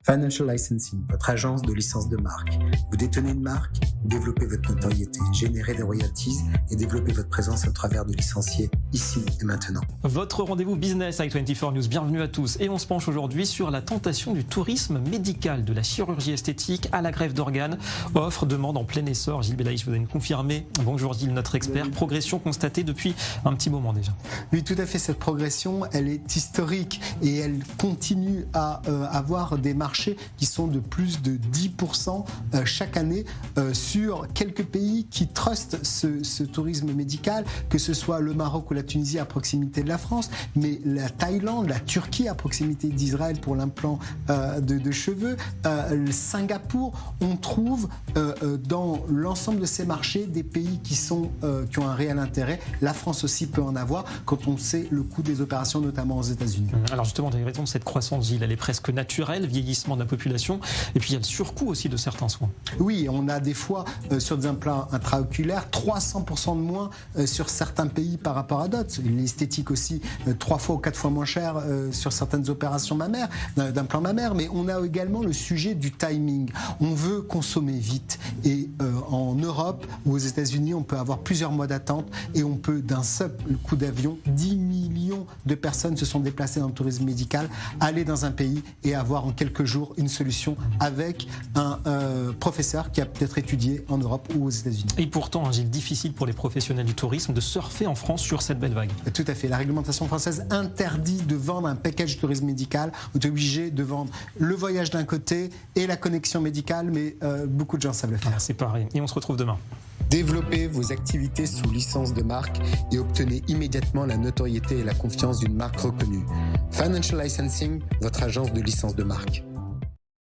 Financial Licensing, votre agence de licence de marque. Vous détenez une marque, développez votre notoriété, générez des royalties et développez votre présence au travers de licenciés ici et maintenant. Votre rendez-vous business avec 24 News, bienvenue à tous. Et on se penche aujourd'hui sur la tentation du tourisme médical, de la chirurgie esthétique à la greffe d'organes. Offre, demande en plein essor. Gilles Belaïch, vous allez nous confirmer. Bonjour Gilles, notre expert. Progression constatée depuis un petit moment déjà. Oui, tout à fait. Cette progression, elle est historique et elle continue à avoir des marchés qui sont de plus de 10% chaque année sur quelques pays qui trustent ce tourisme médical, que ce soit le Maroc ou la Tunisie à proximité de la France, mais la Thaïlande, la Turquie à proximité d'Israël pour l'implant de cheveux, le Singapour. On trouve dans l'ensemble de ces marchés des pays qui ont un réel intérêt. La France aussi peut en avoir quand on sait le coût des opérations, notamment aux États-Unis. Alors justement, vous avez raison, cette croissance, Gilles, elle est presque naturelle, vieillissement de la population, et puis il y a le surcoût aussi de certains soins. Oui, on a des fois sur des implants intra-oculaires 300% de moins sur certains pays par rapport à d'autres. L'esthétique aussi 3 fois ou 4 fois moins cher sur certaines opérations mammaires, d'implants mammaires, mais on a également le sujet du timing. On veut consommer vite et en Europe ou aux États-Unis, on peut avoir plusieurs mois d'attente et on peut d'un seul coup d'avion, 10 millions de personnes se sont déplacées dans le tourisme médical, aller dans un pays et avoir en quelques jours une solution avec un professeur qui a peut-être étudié en Europe ou aux États-Unis. Et pourtant, Gilles, difficile pour les professionnels du tourisme de surfer en France sur cette belle vague. Tout à fait. La réglementation française interdit de vendre un package tourisme médical. On est obligé de vendre le voyage d'un côté et la connexion médicale, mais beaucoup de gens savent le faire. C'est pareil. Et on se retrouve demain. Développez vos activités sous licence de marque et obtenez immédiatement la notoriété et la confiance d'une marque reconnue. Financial Licensing, votre agence de licence de marque.